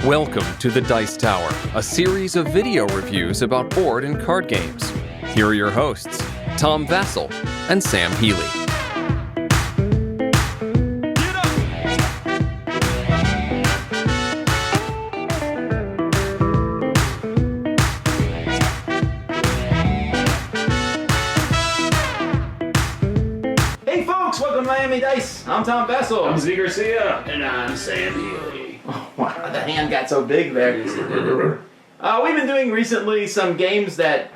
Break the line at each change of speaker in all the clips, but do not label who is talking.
Welcome to the Dice Tower, a series of video reviews about board and card games. Here are your hosts, Tom Vassell and Sam Healy.
Hey folks, welcome to Miami Dice. I'm Tom Vassell.
I'm Z Garcia.
And I'm Sam Healy.
Oh, wow, the hand got so big there. We've been doing recently some games that,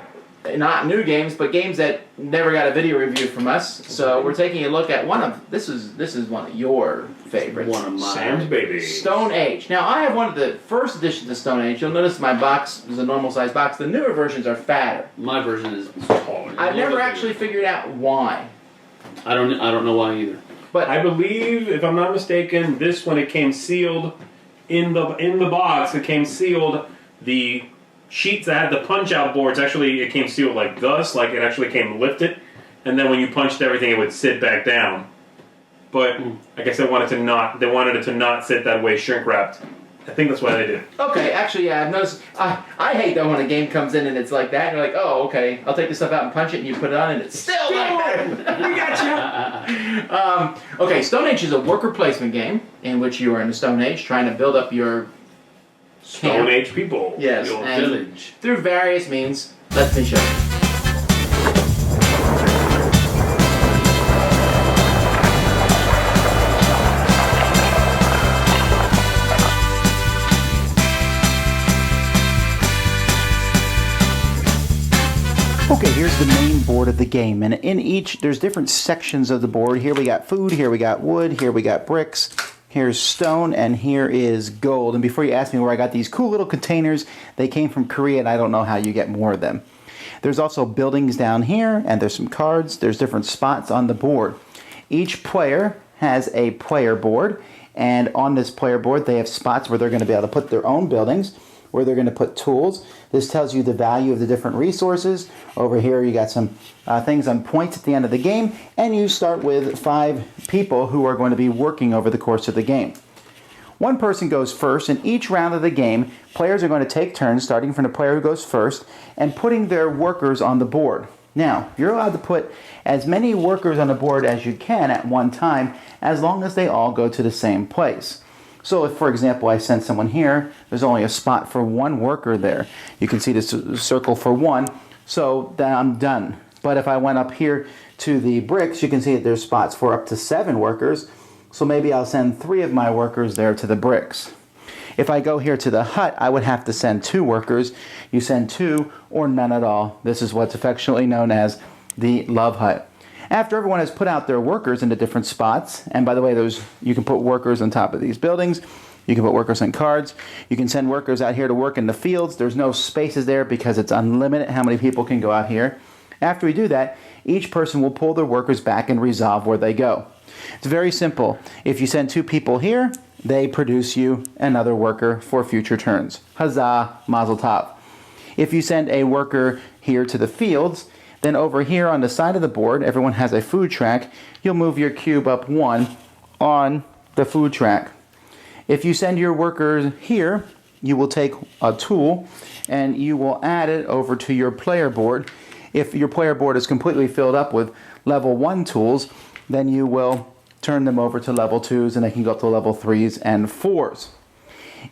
not new games, but games that never got a video review from us. So we're taking a look at this is one of your favorites.
One of mine.
Sam's baby.
Stone Age. Now I have one of the first editions of Stone Age. You'll notice my box is a normal size box. The newer versions are fatter.
My version is taller.
I've never actually figured out why.
I don't know why either.
But
I believe, if I'm not mistaken, this when it came sealed in the box, it came sealed. The sheets that had the punch out boards actually it came sealed like thus, like it actually came lifted, and then when you punched everything, it would sit back down. But I guess they wanted it to not sit that way, shrink wrapped. I think that's why they did.
okay, actually, yeah, I've noticed. I hate that when a game comes in and it's like that, and you're like, oh, okay, I'll take this stuff out and punch it, and you put it on, and it's still like that. We got you. Okay, Stone Age is a worker placement game in which you are in the Stone Age trying to build up your
Stone
camp.
Age people.
Yes,
Your
and
village.
through various means. Let me show you.
Okay, here's the main board of the game, and in each, there's different sections of the board. Here we got food, here we got wood, here we got bricks, here's stone, and here is gold. And before you ask me where I got these cool little containers, they came from Korea, and I don't know how you get more of them. There's also buildings down here, and there's some cards. There's different spots on the board. Each player has a player board, and on this player board, they have spots where they're going to be able to put their own buildings, where they're going to put tools. This tells you the value of the different resources. Over here you got some things on points at the end of the game, and you start with 5 people who are going to be working over the course of the game. One person goes first, and each round of the game, players are going to take turns, starting from the player who goes first, and putting their workers on the board. Now, you're allowed to put as many workers on the board as you can at one time, as long as they all go to the same place. So if, for example, I send someone here, there's only a spot for one worker there. You can see this circle for one, so then I'm done. But if I went up here to the bricks, you can see that there's spots for up to 7 workers, so maybe I'll send 3 of my workers there to the bricks. If I go here to the hut, I would have to send 2 workers. You send 2 or none at all. This is what's affectionately known as the love hut. After everyone has put out their workers into different spots, and by the way, you can put workers on top of these buildings, you can put workers on cards, you can send workers out here to work in the fields. There's no spaces there because it's unlimited how many people can go out here. After we do that, each person will pull their workers back and resolve where they go. It's very simple. If you send 2 people here, they produce you another worker for future turns. Huzzah, mazel tov. If you send a worker here to the fields, then over here on the side of the board, everyone has a food track. You'll move your cube up 1 on the food track. If you send your workers here, you will take a tool and you will add it over to your player board. If your player board is completely filled up with level 1 tools, then you will turn them over to level 2s, and they can go up to level 3s and 4s.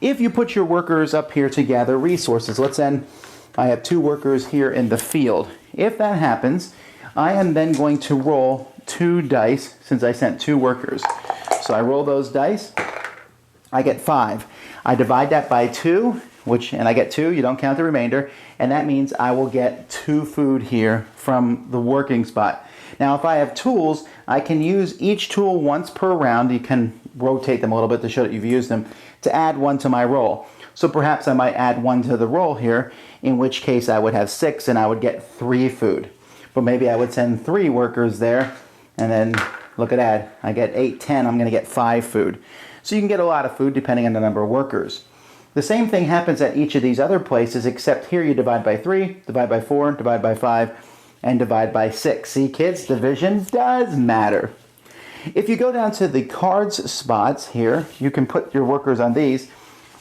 If you put your workers up here to gather resources, let's say I have 2 workers here in the field. If that happens, I am then going to roll 2 dice since I sent 2 workers. So I roll those dice, I get 5. I divide that by 2, and I get 2, you don't count the remainder, and that means I will get 2 food here from the working spot. Now if I have tools, I can use each tool once per round. You can rotate them a little bit to show that you've used them, to add 1 to my roll. So perhaps I might add 1 to the roll here, in which case I would have 6 and I would get 3 food. But maybe I would send 3 workers there, and then look at that, I get 8, 10, I'm going to get 5 food. So you can get a lot of food depending on the number of workers. The same thing happens at each of these other places, except here you divide by 3, divide by 4, divide by 5, and divide by 6. See kids, division does matter. If you go down to the cards spots here, you can put your workers on these.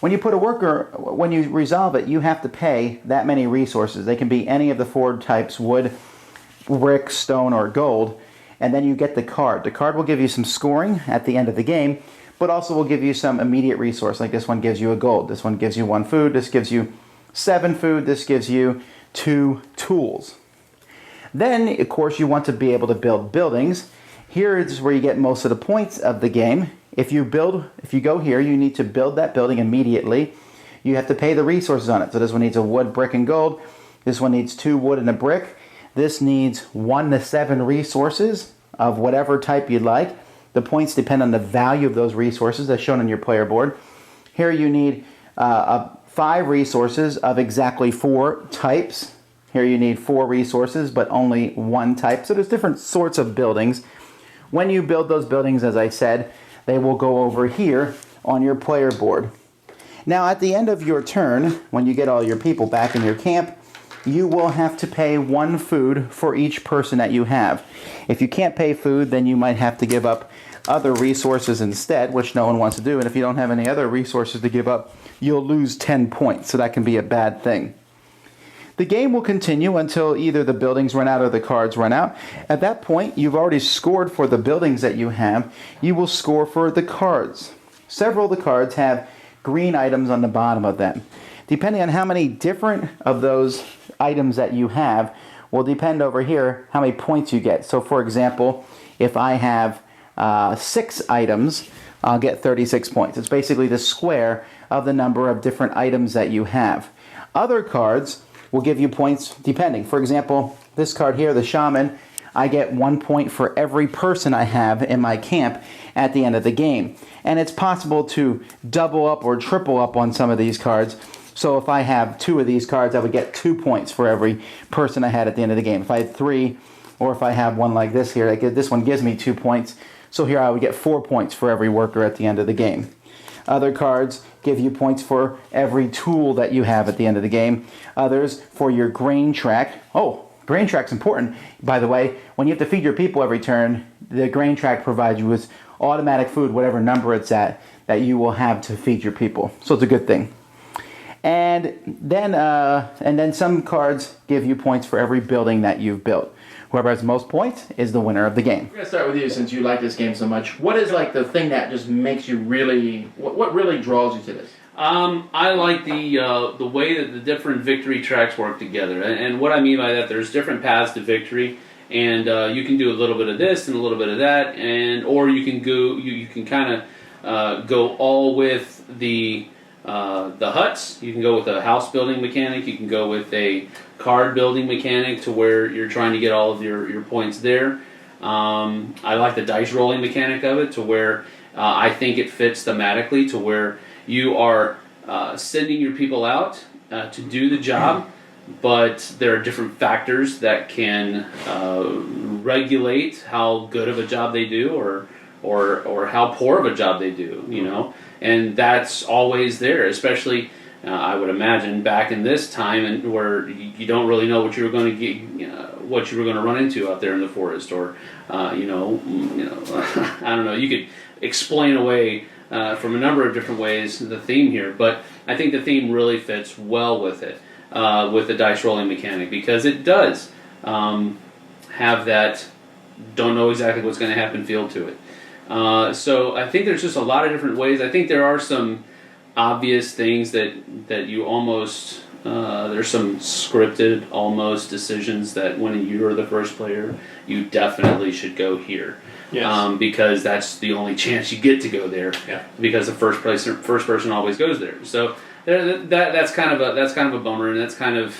When you put a worker, when you resolve it, you have to pay that many resources. They can be any of the 4 types: wood, brick, stone, or gold. And then you get the card. The card will give you some scoring at the end of the game, but also will give you some immediate resource. Like this one gives you a gold. This one gives you 1 food. This gives you 7 food. This gives you 2 tools. Then, of course, you want to be able to build buildings. Here is where you get most of the points of the game. If you go here, you need to build that building immediately. You have to pay the resources on it. So this one needs a wood, brick, and gold. This one needs 2 wood and a brick. This needs 1 to 7 resources of whatever type you'd like. The points depend on the value of those resources as shown on your player board. Here you need 5 resources of exactly 4 types. Here you need 4 resources, but only 1 type. So there's different sorts of buildings. When you build those buildings, as I said, they will go over here on your player board. Now at the end of your turn, when you get all your people back in your camp, you will have to pay 1 food for each person that you have. If you can't pay food, then you might have to give up other resources instead, which no one wants to do. And if you don't have any other resources to give up, you'll lose 10 points, so that can be a bad thing. The game will continue until either the buildings run out or the cards run out. At that point, you've already scored for the buildings that you have. You will score for the cards. Several of the cards have green items on the bottom of them. Depending on how many different of those items that you have will depend over here how many points you get. So for example, if I have 6 items, I'll get 36 points. It's basically the square of the number of different items that you have. Other cards will give you points depending. For example, this card here, the Shaman, I get 1 point for every person I have in my camp at the end of the game. And it's possible to double up or triple up on some of these cards. So if I have 2 of these cards, I would get 2 points for every person I had at the end of the game. If I had 3, or if I have one like this here, this one gives me 2 points. So here I would get 4 points for every worker at the end of the game. Other cards give you points for every tool that you have at the end of the game. Others for your grain track. Oh, grain track's important. By the way, when you have to feed your people every turn, the grain track provides you with automatic food, whatever number it's at, that you will have to feed your people. So it's a good thing. And then some cards give you points for every building that you've built. Whoever has the most points is the winner of the game.
We're going to start with you since you like this game so much. What is like the thing that just makes you really, what really draws you to this?
I like the way that the different victory tracks work together. And what I mean by that, there's different paths to victory. And you can do a little bit of this and a little bit of that. Or you can go, you can kind of go all with the huts. You can go with a house building mechanic. You can go with a card building mechanic to where you're trying to get all of your points there. I like the dice rolling mechanic of it to where I think it fits thematically to where you are sending your people out to do the job, but there are different factors that can regulate how good of a job they do or how poor of a job they do, you know. And that's always there, especially I would imagine back in this time, and where you don't really know what you were going to get, what you were going to run into out there in the forest, or I don't know. You could explain away from a number of different ways the theme here, but I think the theme really fits well with it, with the dice rolling mechanic, because it does have that don't know exactly what's going to happen feel to it. So I think there's just a lot of different ways. I think there are some obvious things that you almost there's some scripted almost decisions that when you're the first player you definitely should go here.
Yes.
Because that's the only chance you get to go there.
Yeah.
Because the first person always goes there. So that's kind of a bummer, and that's kind of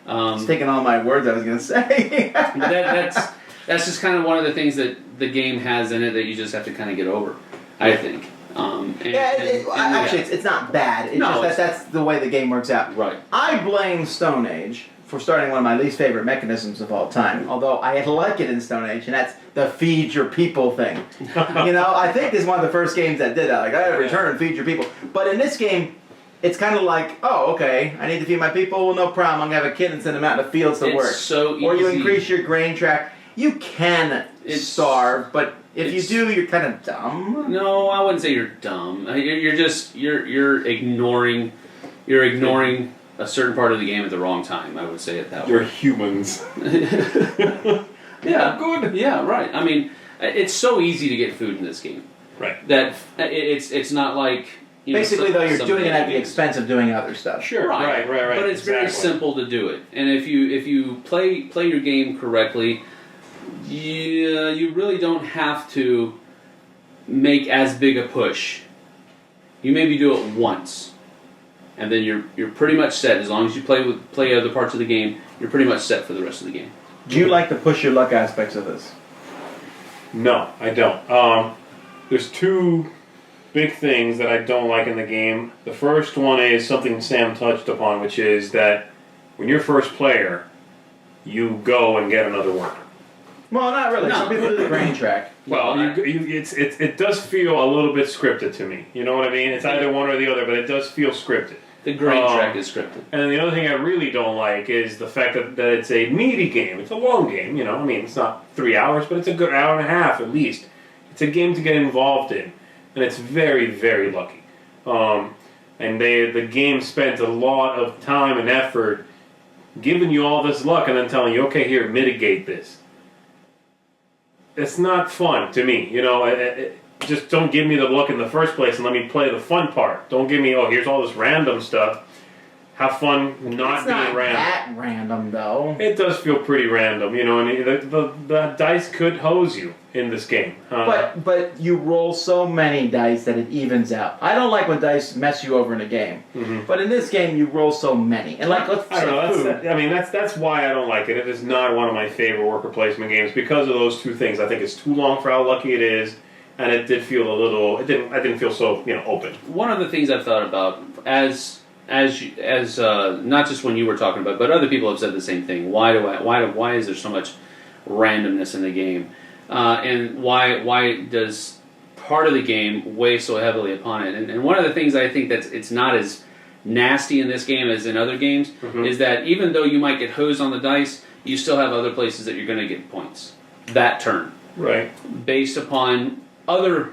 It's taking all my words I was going to say.
that's just kind of one of the things that the game has in it that you just have to kind of get over, I think.
Actually, it's not bad. It's
No,
just that's the way the game works out.
Right.
I blame Stone Age for starting one of my least favorite mechanisms of all time. Although I like it in Stone Age, and that's the feed your people thing. I think this is one of the first games that did that. Like, every turn, feed your people. But in this game, it's kind of like, oh, okay, I need to feed my people. Well, no problem. I'm going to have a kid and send them out in the fields to
It's
work.
so
Or you
easy.
increase your grain track. You can starve, but if you do, you're kind of dumb.
No, I wouldn't say you're dumb. You're just you're ignoring a certain part of the game at the wrong time. I would say it that way.
You're humans.
Yeah,
good.
Yeah, right. I mean, it's so easy to get food in this game
Right.
that it's not like
Basically, though, you're
some
doing it at the
games.
expense of doing other stuff.
Sure. Right.
But it's very
Exactly.
simple to do it, and if you play your game correctly, you really don't have to make as big a push. You maybe do it once, and then you're pretty much set. As long as you play other parts of the game, you're pretty much set for the rest of the game.
Do you like the push your luck aspects of this?
No, I don't. There's two big things that I don't like in the game. The first one is something Sam touched upon, which is that when you're first player, you go and get another worker.
Well, not really.
No.
Some people do the grain track.
Well, it does feel a little bit scripted to me. You know what I mean? It's either one or the other, but it does feel scripted.
The grain track is scripted.
And then the other thing I really don't like is the fact that it's a meaty game. It's a long game, you know. I mean, it's not 3 hours, but it's a good hour and a half at least. It's a game to get involved in, and it's very, very lucky. And the game spent a lot of time and effort giving you all this luck and then telling you, okay, here, mitigate this. It's not fun to me, you know. Just don't give me the luck in the first place and let me play the fun part. Don't give me, oh, here's all this random stuff. Have fun not
It's
being
not
random.
that random, though.
It does feel pretty random, you know, and the dice could hose you in this game.
But you roll so many dice that it evens out. I don't like when dice mess you over in a game.
Mhm.
But in this game, you roll so many. And like, let's
I don't know.
say food.
That's why I don't like it. It is not one of my favorite worker placement games because of those two things. I think it's too long for how lucky it is, and it did feel a little. I didn't feel so open.
One of the things I've thought about as not just when you were talking about, but other people have said the same thing. Why is there so much randomness in the game, and why does part of the game weigh so heavily upon it? And one of the things I think that it's not as nasty in this game as in other games is that even though you might get hosed on the dice, you still have other places that you're going to get points that turn
Right.
based upon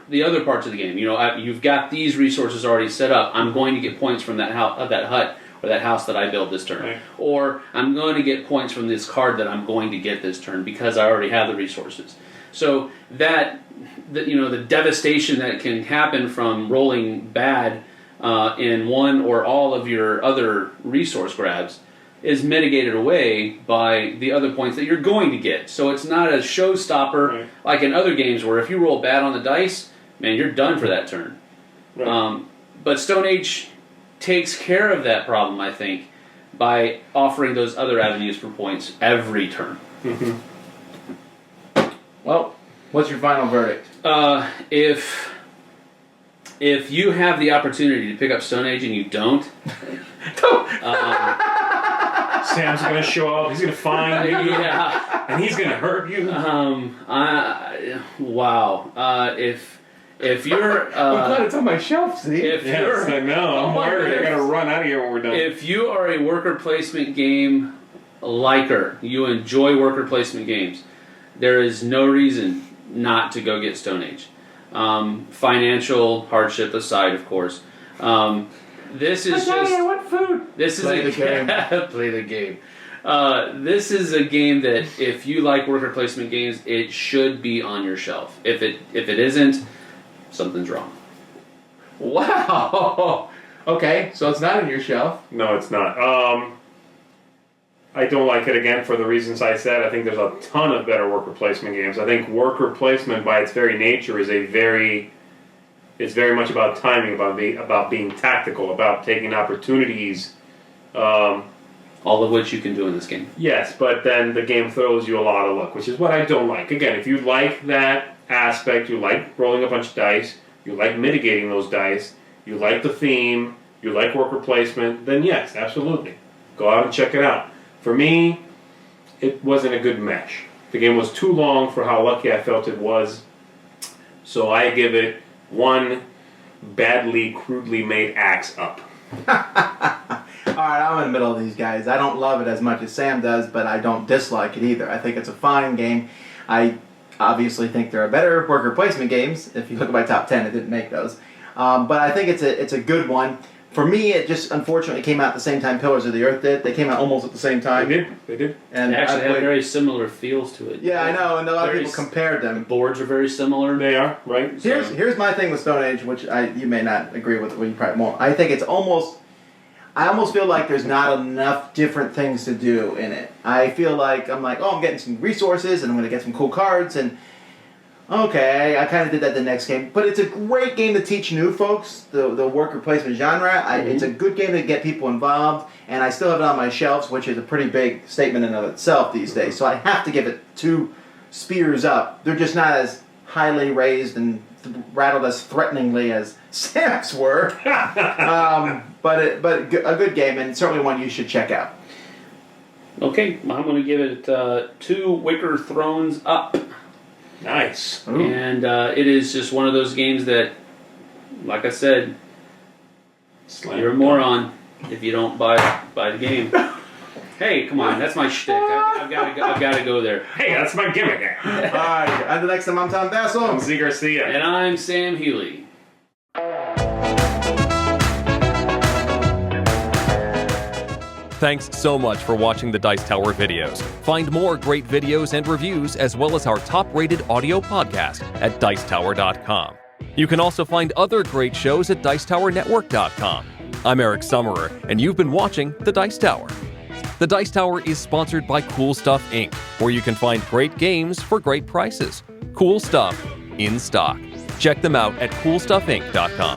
the other parts of the game. You know, you've got these resources already set up. I'm going to get points from that hut or that house that I built this turn,
Right.
or I'm going to get points from this card that I'm going to get this turn because I already have the resources. So the devastation that can happen from rolling bad in one or all of your other resource grabs is mitigated away by the other points that you're going to get. So it's not a showstopper
Right.
like in other games where if you roll bad on the dice, man, you're done for that turn.
Right.
But Stone Age takes care of that problem, I think, by offering those other avenues for points every turn.
Well, what's your final verdict?
If you have the opportunity to pick up Stone Age and you don't,
Sam's going to show up. He's going to find you,
yeah.
and he's going to hurt you.
Wow. If you're
I'm glad it's on my shelf, see?
if
Yes,
you're
I know.
Oh
I'm
my
worried. I
goodness.
got to run out of here when we're done.
if you are a worker placement game liker, you enjoy worker placement games, there is no reason not to go get Stone Age. Financial hardship aside, of course. This is
Daddy, I
just
want food.
this is
Play
a
the game.
play the game. This is a game that if you like worker placement games, it should be on your shelf. If it isn't, something's wrong.
Wow. Okay, so it's not on your shelf.
No, it's not. I don't like it again for the reasons I said. I think there's a ton of better worker placement games. I think worker placement, by its very nature, is it's very much about timing, about being tactical, about taking opportunities.
All of which you can do in this game.
Yes, but then the game throws you a lot of luck, which is what I don't like. Again, if you like that aspect, you like rolling a bunch of dice, you like mitigating those dice, you like the theme, you like worker placement, then yes, absolutely. Go out and check it out. For me, it wasn't a good mesh. The game was too long for how lucky I felt it was, so I give it one badly, crudely made axe up.
Alright, I'm in the middle of these guys. I don't love it as much as Sam does, but I don't dislike it either. I think it's a fine game. I obviously think there are better worker placement games. If you look at my top 10, it didn't make those. But I think it's a good one. For me, it just unfortunately came out at the same time Pillars of the Earth did. They came out almost at the same time.
They did.
And
They actually
I
have
played-
very similar feels to it.
Yeah, I know, and a lot of
Very
people compared
The
them.
boards are very similar.
They are, right?
Here's my thing with Stone Age, which you may not agree with, well, you probably won't. I think I almost feel like there's not enough different things to do in it. I feel like I'm getting some resources and I'm going to get some cool cards and okay, I kind of did that the next game. But it's a great game to teach new folks the worker placement genre. It's a good game to get people involved, and I still have it on my shelves, which is a pretty big statement in and of itself these days. So I have to give it 2 spears up. They're just not as highly raised and rattled as threateningly as Sam's were. But a good game, and certainly one you should check out.
Okay, I'm going to give it 2 Wicker Thrones up.
Nice.
Ooh.
And it is just one of those games that, like I said, you're a moron if you don't buy the game. Hey, come on, that's my shtick. I've got to go there.
Hey, that's my gimmick.
All right, until next time, I'm Tom Bassel.
I'm Z Garcia.
And I'm Sam Healy.
Thanks so much for watching the Dice Tower videos. Find more great videos and reviews, as well as our top-rated audio podcast at Dicetower.com. You can also find other great shows at Dicetowernetwork.com. I'm Eric Summerer, and you've been watching The Dice Tower. The Dice Tower is sponsored by Cool Stuff Inc., where you can find great games for great prices. Cool stuff in stock. Check them out at CoolStuffInc.com.